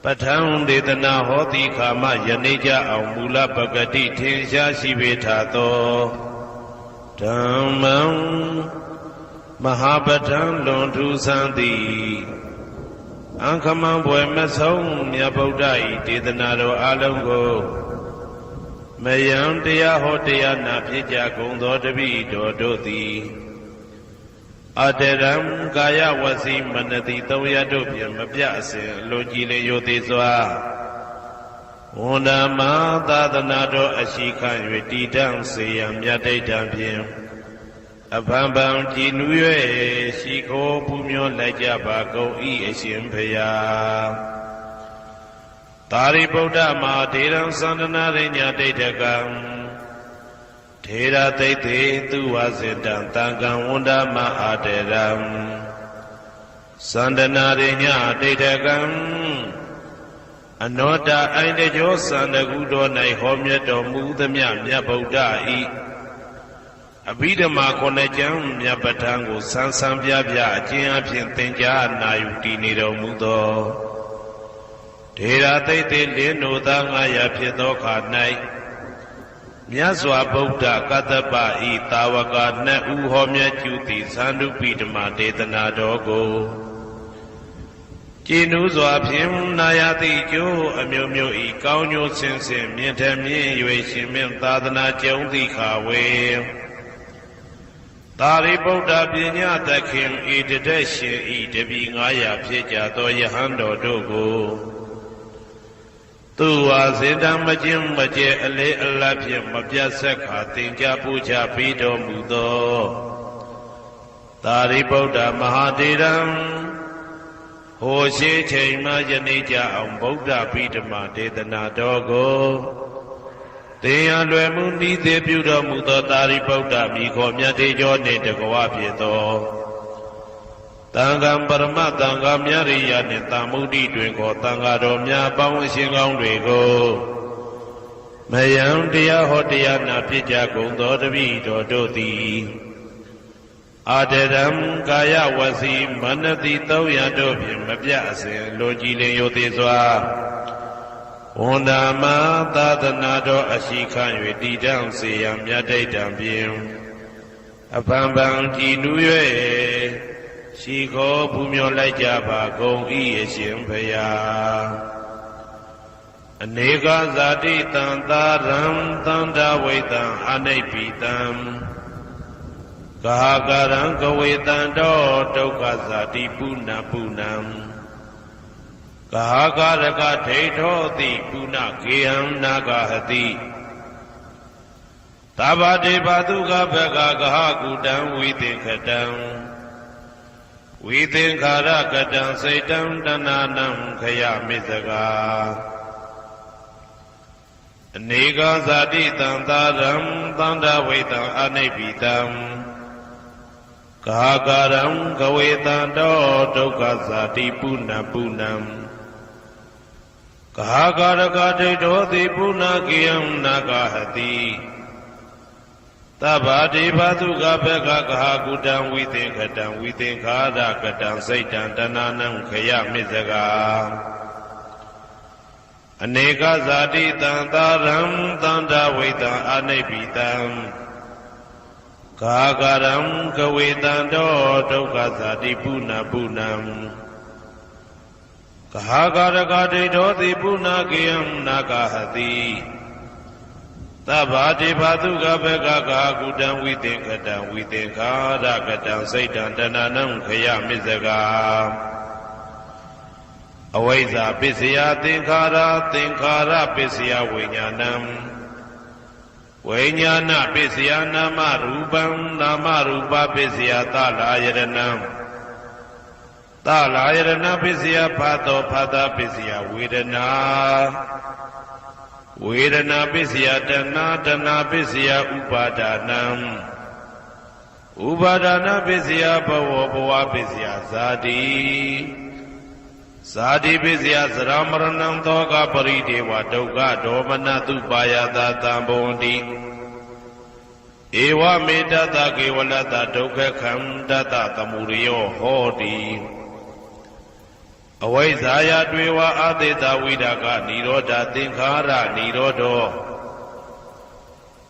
ပဋ္ဌံဒေသနာဟောတိခာမယနေ့ကြအောင်မူလပဂတိထင်ရှားရှိပေထသောဓမ္မံမဟာပဋ္ဌံလွန်ထူးဆန်းသည်အံခမံဘွယ်မဆုံးမြတ်ဗုဒ္ဓ၏ဒေသနာတော်အလုံးကိုမယံတရားဟောတရားနာဖြစ်ကြကုန်သောတပည့်တော်တို့သည်အတေရံကာယဝစီမနတိ3 ရက်တို့ဖြင့်မပြအစဉ်လိုကြည်လင်ရိုသေစွာဝန္ဒာမသာသနာတော်အရှိခန့်၍တည်တံ့စေရန်မြတ်ဒိဋ္ဌံဖြင့်အဖန်ဖန်ကြည်နူး၍ရှိခိုးပူမျောလိုက်ကြပါကုန်၏အရှင်ဘုရားသာရိပုတ္တမဟာဒေရံသန္တနာရိညာဒိဋ္ဌကံထေရသိတ်တေသူဝစေတံတံကံဝန္ဒမအာတေရံသန္တနာရိညာဒိဋ္ဌကံအနောတအိုင်တကျောသန္တကုတော်၌ဟောမြတ်တော်မူသမျှမြတ်ဗုဒ္ဓဤအဘိဓမ္မာ9 ကျမ်းမြတ်ပဋ္ဌာန်းကိုဆန်းဆန်းပြပြအကျဉ်းအဖြစ်သင်ကြားနာယူတည်နေတော်မူသောထေရသိတ်တေလင်းတို့သား900ဖြစ်သောခါ၌မြတ်စွာဘုရားကတ္တပဤတာဝက2 ဦးဟောမြတ်ကျူသည်သန္တုပိဓမ္မာဒေသနာတော်ကိုကျင့်ဥစွာဖြင့်နာယတိကျိုးအမျိုးမျိုးဤကောင်းကျိုးဆင်းဆင်းမြင့်ထမြင့်၍ရှင်မြတ်သာသနာကျုံသည့်ခါဝေသာရိပုတ္တပညာသခင်ဤတတက်ရှင်ဤတပည့်900ဖြစ်ကြသောယဟန်တော်တို့ကိုသူဝါစေတံမခြင်းမကျဲအလေးအလတ်ဖြင့်မပြတ်ဆက်ခါသင်ကြားပူဇော်ပေးတော်မူသောသာရိပုတ္တမဟာတေရံဟိုရှိချိန်မှယနေ့ကြအောင်ဗုဒ္ဓပိဓမ္မာဒေသနာတော်ကိုသင်ရလွယ်မှုဤသေးပြုတော်မူသောသာရိပုတ္တမိခေါ်မြတ်တေကျော်နှင့်တကွာဖြစ်သောတန်ခါပရမတန်ခါမြရိယနှင့်တမ္မုဒ္ဒိတွင်ခေါ်တန်ခါတော်များပေါင်းအရှင်ကောင်းတွေကိုမယံတရားဟောတရားနာဖြစ်ကြကုန်သောတပည့်တော်တို့သည်အာတရံကာယဝစီမနတိ3 ရက်တို့ဖြင့်မပြအစဉ်လိုကြည်လင်ရိုသေစွာဝန္ဒာမသာသနာတော်အရှိခန့်၍တည်တံ့စေရန်မြတ်ဒိဋ္ဌံဖြင့်အဖန်ဖန်ကြည်နူး၍ရှိခိုးပူမျောလိုက်ကြပါကုန်၏အရှင်ဘုရားအနေကဇာတိတံသာရံသန္တာဝိတံအနိပိတံကာကရံကဝေတံတောဒုက္ခဇာတိပုဏ္ဏပုဏ္ဏံကာကရကထိထောတိပုဏ္ဏကေယံနာဂဟတိသဗ္ဗတေဘသုခဘဂဂဟကုတံဝိသင်္ခတံဝိသင်္ခာရကတံစိတ်တံတဏနံခယမိစကာအနေကဇာတိတံသာရံသန္တာဝိတံအနိပိတံ ကာကရံကဝေတံတောဒုက္ခဇာတိပုဏ္ဏပုဏ္ဏံကာကရကတိတောတိပုဏ္ဏကိယံနာဂဟတိသဗ္ဗတိဘာတုကဘေကကဟာကုတံဝိသင်္ခတံဝိသင်္ခာရကတံစိတ်တံတဏနံခယမစ္စကာအနေကဇာတိတံသာရံတန္တဝိတံအနိဗ္ဗိတံကာကရံကဝေတံတောဒုက္ခဇာတိပုဏ္ဏပုဏ္ဏံကာကရကတိတောတိပုဏ္ဏကိယံနာဂဟတိသဗ္ဗတိဘာတုကဘေကကကုတံဝိသင်္ခတံဝိသင်္ခာရကတံစိတ်တံတဏနံခယမစ္စကာအဝိဇ္ဇာပစ္စယသင်္ခါရသင်္ခါရပစ္စယဝိညာဏံဝိညာဏပစ္စယနာမရူပံနာမရူပပစ္စယသလာယရဏံသလာယရဏပစ္စယဖာတောဖာတာပစ္စယဝေဒနာဝေဒနာပစ္စယတဏတဏပစ္စယဥပါဒနံဥပါဒနာပစ္စယဘဝဘဝပစ္စယဇာတိဇာတိပစ္စယသရမရဏံသောကပရိဒေဝဒုက္ခဒေါမနတုပါယတာတံဘုံတိဧဝမေတ္တကေဝလတဒုက္ခခန္တတသမုရိယောဟောတိအဝိဇ္ဇာယတွေဝအာသေတဝိဒကနိရောဓသင်္ခါရနိရောဓော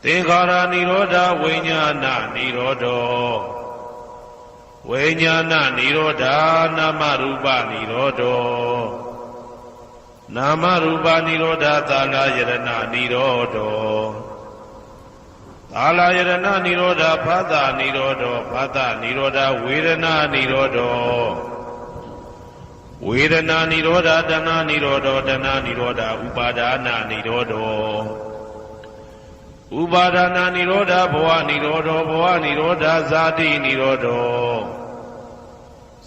သင်္ခါရနိရောဓဝိညာဏနိရောဓောဝိညာဏနိရောဓနာမရူပနိရောဓောနာမရူပနိရောဓသာလယရဏနိရောဓောသာလယရဏနိရောဓဖာတာနိရောဓောဖာတာနိရောဓဝေဒနာနိရောဓောဝေဒနာနိရောဓတဏနိရောဓတဏနိရောဓဥပါဒနာနိရောဓဥပါဒနာနိရောဓဘဝနိရောဓဘဝနိရောဓဇာတိနိရောဓ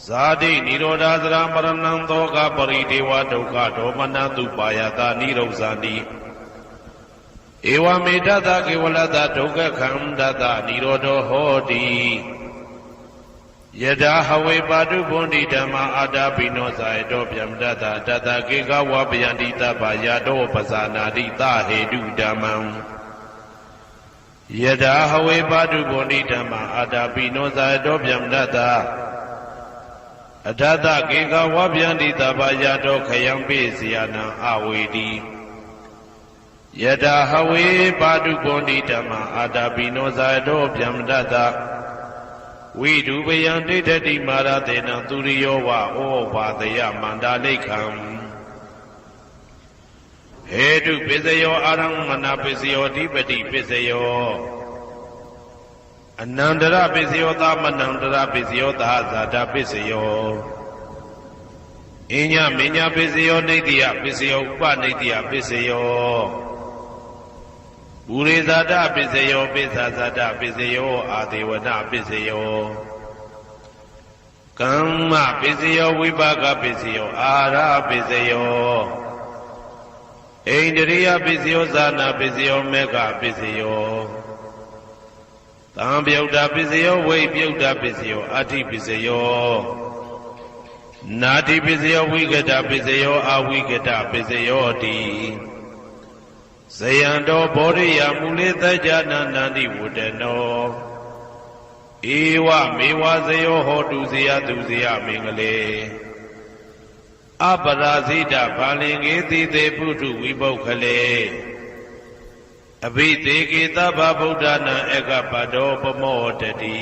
ဇာတိနိရောဓသရမရဏံသောကပရိဒေဝဒုက္ခဒေါမနတုပါယတာနိရောဇာတိဧဝမေတ္တကေဝလတဒုက္ခခန္တတနိရောဓဟောတိယထာဟဝေပါတုဘုန်တိဓမ္မာအာတာပိနောဇာယတောဗျမတတတတကေကဝပယန္တိတပယတောပဇာနာတိသဟေတုဓမ္မံယထာဟဝေပါတုဘုန်တိဓမ္မာအာတာပိနောဇာယတောဗျမတတအထတကေကဝပယန္တိတပယတောခယံပိစီယနံအဝေတိယထာဟဝေပါတုဘုန်တိဓမ္မာအာတာပိနောဇာယတောဗျမတတဝိဒုပယံဒိဋ္ဌတိမာရတေနံသူရိယောဝဩဘာတယမန္တာလိခံဟေတုပစ္စယောအာရမဏပစ္စယောဓိပတိပစ္စယောအနန္တရပစ္စယောသမနန္တရပစ္စယောသာဇာတပစ္စယောအညမညပစ္စယောနိတ္တိယပစ္စယောဥပနိတ္တိယပစ္စယောဥရိဇာတပစ္စယောပိစ္ဆာဇာတပစ္စယောအာဒေဝနာပစ္စယောကမ္မပစ္စယောဝိပါကပစ္စယောအာရပစ္စယောဣန္ဒြိယပစ္စယောဇာနာပစ္စယောမေဃပစ္စယောသံပြုတ်တာပစ္စယောဝိပြုတ်တာပစ္စယောအာတိပစ္စယောနာတိပစ္စယောဝိကတပစ္စယောအာဝိကတပစ္စယောတိဇယံတောဘောရိယမူလေသကြနန္တန္တိဝတ္တနောဧဝမေဝဇယောဟောတုဇယသူဇယမင်္ဂလေအပရာဇိတဘာလင်္ကေတိသေပုထုဝိပုခလေအဘိသေကေသဗ္ဗဗုဒ္ဓနာဧကပတောပမောတတိ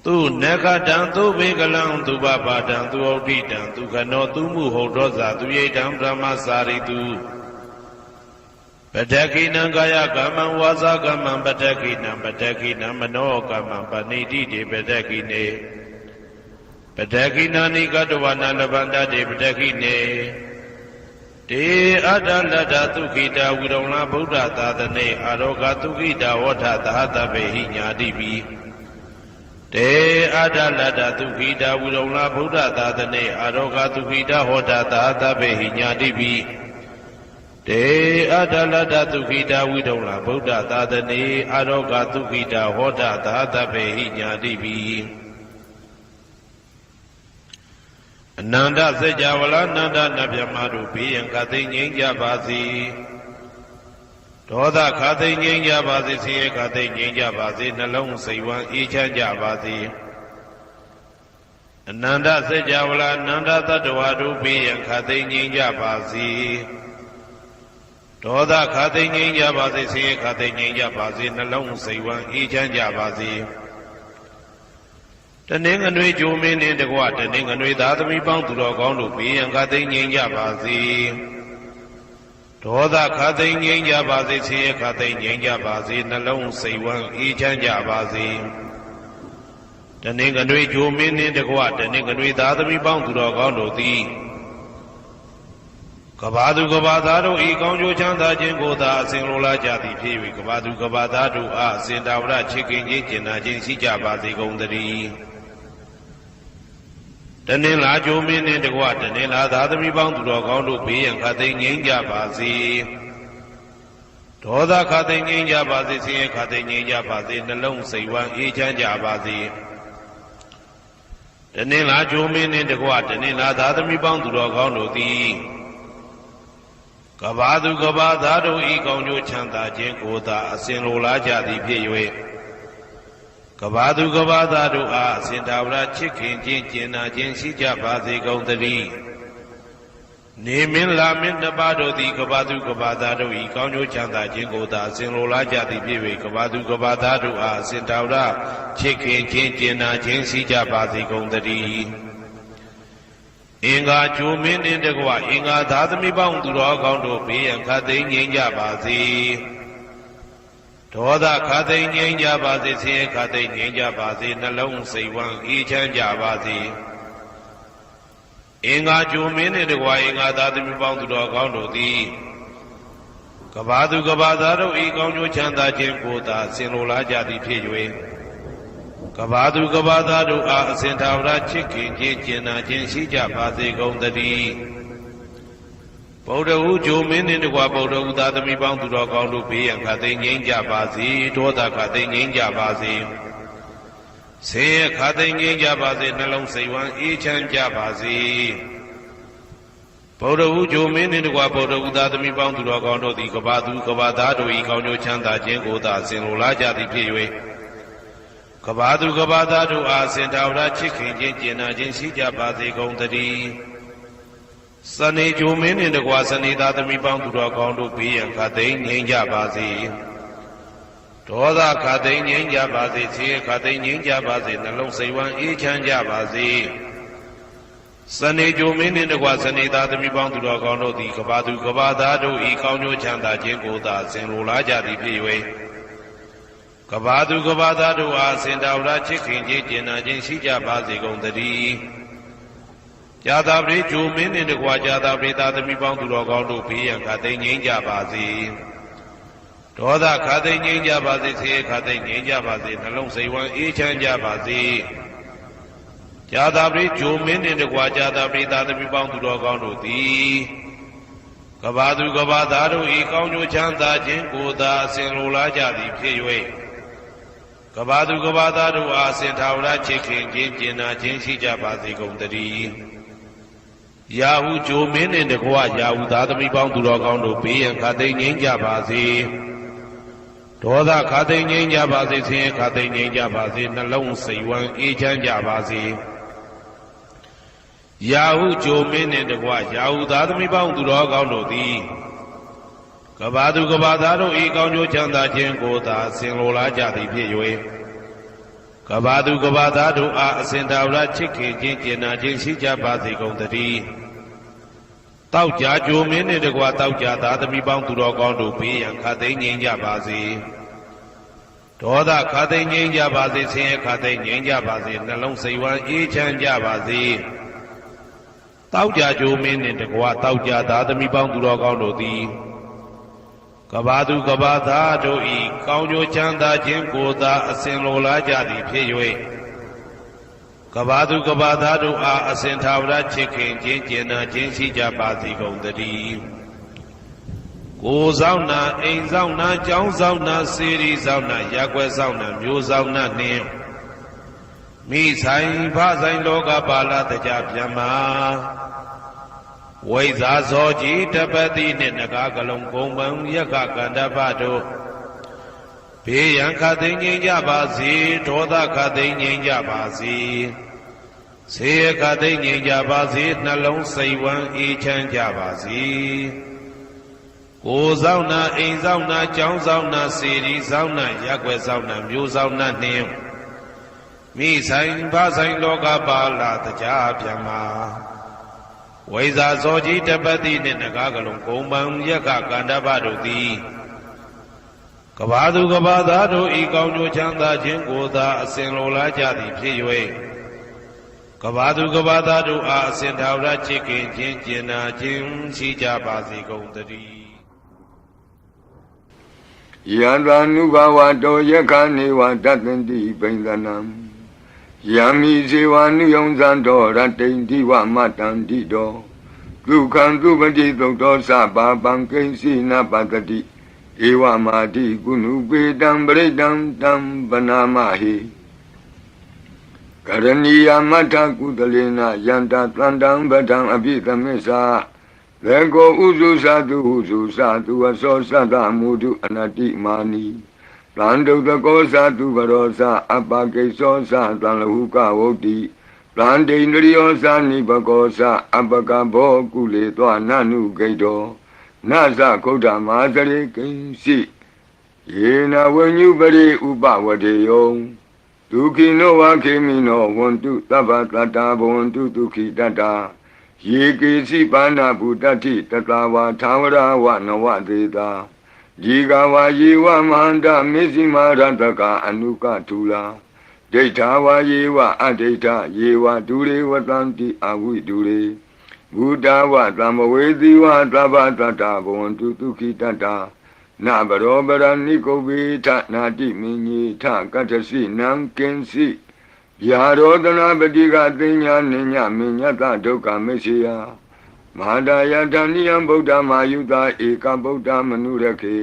သူနခတံသူဘေကလံသူပပါဒံသူဩဋ္ဌိတံသူခနောသူမှုဟုတ်သောဇာသူယိတံဗြဟ္မစာရိတုပတ္တကိနံကာယကမ္မံဝါစာကမ္မံပတ္တကိနံပတ္တကိနံမနောကမ္မံပဏိတိတေပတ္တကိနေပတ္တကိနာနိကတဝနာလဗန္တတေပတ္တကိနေတေအတ္တလတ္တသုခိတာဝိရုံလဗုဒ္ဓသာသနေအာရောဂသုခိတာဝဋ္ဌသဟတဗေဟိညာတိပိတေအတ္တလတ္တသုခိတာဝိရုံလဗုဒ္ဓသာသနေအာရောဂသုခိတာဟောတာသဟတဗေဟိညာတိပိ တေအတ္တလတ္တသုခိတာဝိဒုံလာဗုဒ္ဓသာသနေအာရောဂသုခိတာဟောတသာသဗ္ဗေဟိညာတိပိအနန္တစัจ java လာနန္ဒနဗျမတို့ဘေးရန်ခသိငြိမ်းကြပါစေဒေါသခသိငြိမ်းကြပါစေဆင်းရဲခသိငြိမ်းကြပါစေနှလုံးစိတ်ဝမ်းအေးချမ်းကြပါစေအနန္တစัจ java လာနန္ဒတတ္တဝါတို့ဘေးရန်ခသိငြိမ်းကြပါစေဒေါသခသိငြိမ်းကြပါစေဆင်းရဲခသိငြိမ်းကြပါစေနှလုံးစိတ်ဝမ်းအေးချမ်းကြပါစေတနင်္ဂနွေဂျိုမင်းနှင့်တကွတနင်္ဂနွေသားသမီးပေါင်းသူတော်ကောင်းတို့ဘေးရန်ခသိငြိမ်းကြပါစေဒေါသခသိငြိမ်းကြပါစေဆင်းရဲခသိငြိမ်းကြပါစေနှလုံးစိတ်ဝမ်းအေးချမ်းကြပါစေတနင်္ဂနွေဂျိုမင်းနှင့်တကွတနင်္ဂနွေသားသမီးပေါင်းသူတော်ကောင်းတို့သည်ကဘာသူကဘာသားတို့ဤကောင်းကျိုးချမ်းသာခြင်းကိုသာအစဉ်လိုလားကြသည်ဖြစ်၍ကဘာသူကဘာသားတို့အားအစဉ်တာဝရချစ်ခင်ခြင်းကျင်နာခြင်းရှိကြပါစေကုန်သတည်းတနင်္လာဂျိုမင်းနှင့်တကွတနင်္လာသားသမီးပေါင်းသူတော်ကောင်းတို့ဘေးရန်ခသိငြိမ်းကြပါစေဒေါသခသိငြိမ်းကြပါစေဆင်းရဲခသိငြိမ်းကြပါစေနှလုံးစိတ်ဝမ်းအေးချမ်းကြပါစေတနင်္လာဂျိုမင်းနှင့်တကွတနင်္လာသားသမီးပေါင်းသူတော်ကောင်းတို့သည်ကဘာသူကဘာသားတို့ဤကောင်းကျိုးချမ်းသာခြင်းကိုသာအစဉ်လိုလားကြသည်ဖြစ်၍ကဘာသူကဘာသားတို့အားအစဉ်တာဝရချစ်ခင်ခြင်းကျင်နာခြင်းရှိကြပါစေကုန်သတည်းနေမင်းလာမင်းတပါးတို့သည်ကဘာသူကဘာသားတို့ဤကောင်းကျိုးချမ်းသာခြင်းကိုသာအစဉ်လိုလားကြသည်ဖြစ်၍ကဘာသူကဘာသားတို့အားအစဉ်တာဝရချစ်ခင်ခြင်းကျင်နာခြင်းရှိကြပါစေကုန်သတည်းအင်္ဂါဂျိုမင်းနှင့်တကွအင်္ဂါသားသမီးပေါင်းသူတော်ကောင်းတို့ဘေးရန်ခသိငြိမ်းကြပါစေဒေါသခသိငြိမ်းကြပါစေဆင်းရဲခသိငြိမ်းကြပါစေနှလုံးစိတ်ဝမ်းအေးချမ်းကြပါစေအင်္ဂါဂျိုမင်းနှင့်တကွအင်္ဂါသားသမီးပေါင်းသူတော်ကောင်းတို့သည်ကဘာသူကဘာသားတို့ဤကောင်းကျိုးချမ်းသာခြင်းကိုသာဆင်လိုလားကြသည်ဖြစ်၍ကဘာသူကဘာသားတို့အားအစဉ်သာဝရချစ်ခင်ခြင်းကျင်နာခြင်းရှိကြပါစေကုန်သတည်းဗုဒ္ဓဟူဂျိုမင်းနှင့်တကွဗုဒ္ဓဟူသားသမီးပေါင်းသူတော်ကောင်းတို့ဘေးရန်ခသိငြိမ်းကြပါစေဒေါသခသိငြိမ်းကြပါစေဆင်းရဲခသိငြိမ်းကြပါစေနှလုံးစိတ်ဝမ်းအေးချမ်းကြပါစေဗုဒ္ဓဟူဂျိုမင်းနှင့်တကွဗုဒ္ဓဟူသားသမီးပေါင်းသူတော်ကောင်းတို့သည်ကဘာသူကဘာသားတို့၏ကောင်းကျိုးချမ်းသာခြင်းကိုသာဆင်လိုလားကြသည်ဖြစ်၍ကဘာသူကဘာသားတို့အားစင်တာဝရချစ်ခင်ခြင်းကျင်နာခြင်းရှိကြပါစေကုန်သတည်းစနေဂျိုမင်းနှင့်တကွစနေသားသမီးပေါင်းသူတော်ကောင်းတို့ဘေးရန်ခသိငြိမ်းကြပါစေဒေါသခသိငြိမ်းကြပါစေဆင်းရဲခသိငြိမ်းကြပါစေနှလုံးစိတ်ဝမ်းအေးချမ်းကြပါစေစနေဂျိုမင်းနှင့်တကွစနေသားသမီးပေါင်းသူတော်ကောင်းတို့သည်ကဘာသူကဘာသားတို့ဤကောင်းကျိုးချမ်းသာခြင်းကိုသာဆင်လိုလားကြသည်ဖြစ်၍ကဘာသူကဘာသားတို့အားစင်တာဝရချစ်ခင်ခြင်းကျင်နာခြင်းရှိကြပါစေကုန်သတည်းကြာသာပရိဂျိုမင်းနှင့်တကွာကြာသာပရိသားသမီးပေါင်းသူတော်ကောင်းတို့ဘေးရန်ခသိငြိမ်းကြပါစေဒေါသခသိငြိမ်းကြပါစေဆင်းရဲခသိငြိမ်းကြပါစေနှလုံးစိတ်ဝမ်းအေးချမ်းကြပါစေကြာသာပရိဂျိုမင်းနှင့်တကွာကြာသာပရိသားသမီးပေါင်းသူတော်ကောင်းတို့သည်ကဘာသူကဘာသားတို့ဤကောင်းကျိုးချမ်းသာခြင်းကိုသာအစဉ်လိုလားကြသည်ဖြစ်၍ကဘာသူကဘာသားတို့အားစင်ထာဝရချစ်ခင်ခြင်းကျင်နာခြင်းရှိကြပါစေကုန်သတည်းယာဟုဂျိုမင်းနှင့်တကွယာဟုသားသမီးပေါင်းသူတော်ကောင်းတို့ဘေးရန်ခသိငြိမ်းကြပါစေဒေါသခသိငြိမ်းကြပါစေဆင်းရဲခသိငြိမ်းကြပါစေနှလုံးစိတ်ဝမ်းအေးချမ်းကြပါစေယာဟုဂျိုမင်းနှင့်တကွယာဟုသားသမီးပေါင်းသူတော်ကောင်းတို့သည်ကဘာသူကဘာသားတို့ဤကောင်းကျိုးချမ်းသာခြင်းကိုသာဆင်လိုလားကြသည်ဖြစ်၍ကဘာသူကဘာသားတို့အားအစဉ်တာဝရချစ်ခင်ခြင်းကျင်နာခြင်းရှိကြပါစေကုန်သတည်းတောက်ကြဂျိုမင်းနှင့်တကွတောက်ကြသားသမီးပေါင်းသူတော်ကောင်းတို့ဘေးရန်ခသိငြိမ်းကြပါစေဒေါသခသိငြိမ်းကြပါစေဆင်းရဲခသိငြိမ်းကြပါစေနှလုံးစိတ်ဝမ်းအေးချမ်းကြပါစေတောက်ကြဂျိုမင်းနှင့်တကွတောက်ကြသားသမီးပေါင်းသူတော်ကောင်းတို့သည်ကဘာသူကဘာသားတို့ဤကောင်းကျိုးချမ်းသာခြင်းကိုသာအစဉ်လိုလားကြသည်ဖြစ်၍ကဘာသူကဘာသားတို့အားအစဉ်သာဝရချစ်ခင်ခြင်းကျင်နာခြင်းရှိကြပါစေကုန်သတည်း ကိုယ်ဆောင်နာအိမ်ဆောင်နာကျောင်းဆောင်နာစေရီဆောင်နာရက်ွယ်ဆောင်နာမျိုးဆောင်နာနှင့်မိဆိုင်ဖဆိုင်လောကပါဠတကြပြန်မှာဝိဇာဇောကြီးတပတိနှင့်နဂါကလုံးကုံပံယက္ခကန္တပတို့ဘေးရန်ခတ်သိမ်းငြိမ်းကြပါစေဒေါသခတ်သိမ်းငြိမ်းကြပါစေဆေးခတ်သိမ်းငြိမ်းကြပါစေနှလုံးစိတ်ဝမ်းအေးချမ်းကြပါစေကိုယ်ဆောင်နာအိမ်ဆောင်နာကျောင်းဆောင်နာစေရီဆောင်နာရက်ွယ်ဆောင်နာမျိုးဆောင်နာနှင့်မိဆိုင်ဖဆိုင်လောကပါဠတကြပြန်မှာဝိဇာဇောကြီးတပတိနှင့်နဂါကလုံးကုံပံယက္ခကန္တပတို့သည်ကဘာသူကဘာသားတို့ဤကောင်းကျိုးချမ်းသာခြင်းကိုသာအစဉ်လိုလားကြသည်ဖြစ်၍ကဘာသူကဘာသားတို့အားအစဉ်ထာဝရချစ်ခင်ခြင်းကျင်နာခြင်းရှိကြပါစေကုန်သတည်းယန္တာနုဘဝတောယက္ခနေဝတတ္တန္တိပိန္ဒနံယံမိဇေဝနုယုံဇံတော်ရတ္တိန္တိဝမတ္တန္တိတောဒုက္ခံသူပတိသုတ်တော်သဗ္ဗပံကိဉ္စီနပတ္တိဧဝမာတိကုဏုပေတံပရိတံတံပနာမဟိကရဏီယမတ္ထကုသလေနယန္တာတန္တံပဒံအပိသမစ္ဆာလေကိုဥစုသတုဥစုသတုအသောသတ္တမုဒုအနတိမာနီတန္တုတကောသတုဘရောသအပကိသောသတံလဟုကဝုတ်တိတန္တိန္ဒရိယောသနိဘကောသအပကဘောကုလေသောနနုဂိတောနသခုဒ္ဓမာသရေကိဉ္စီယေနဝဉ္ညုပရိဥပဝတေယောဒုခိနောဝခေမိနောဝန္တုသဗ္ဗတတ္တာဘဝန္တုဒုခိတတ္တာယေကေစီပါဏဗုတ္တိတတဝါသာဝရဝနဝသေတာဒီကဝါယေဝမဟန္တမေဇိမာရတကအနုကထူလာဒိဋ္ဌာဝါယေဝအဒိဋ္ဌယေဝဒုရေဝတံတိအဝိဒုရေဘုဒ္ဓဝသမ္မဝေတိဝသဗ္ဗတတ္တဘဝန္တုဒုခိတတ္တာနဘရောပရဏိကုဗ္ဗေထနာတိမင်းကြီးထကတ္ထစီနံကင်စီယာရောဒနာပတိကသိညာနိညမညတဒုက္ခမေရှိယမဟာဒယတဏိယံဗုဒ္ဓမာယုတာဧကဗုဒ္ဓမနုရခေ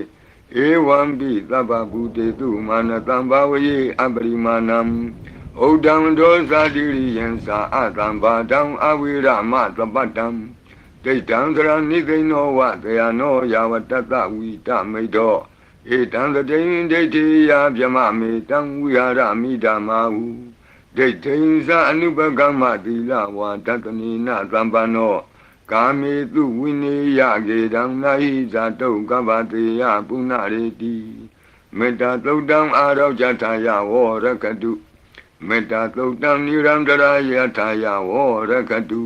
ဧဝံပိသဗ္ဗဗုတေတုမာနတံဘာဝယေအပရိမာဏံဩဒံဒောသတိရိယံသာအတံဘာတံအဝိရမသပတ္တံဒိဋ္ဌံသရဏိသိဏောဝတယနောယာဝတတဝိတမိတ်တောဧတံတတိဒိဋ္ဌိယဗြမမေတံဝိဟာရမိဓမ္မာဟုဒိဋ္ဌိသအနုပကမ္မသီလဝါတတနိနသံပန္နောကာမေတုဝိနေယကေတံနာဟိဇာတုကဗ္ဗတေယပုဏ္ဏရေတိမေတ္တာသုတ်တံအာရောကြထာယဝောရကတုမေတ္တာသုတ်တံနိရန္တရာယထာယဝောရကတု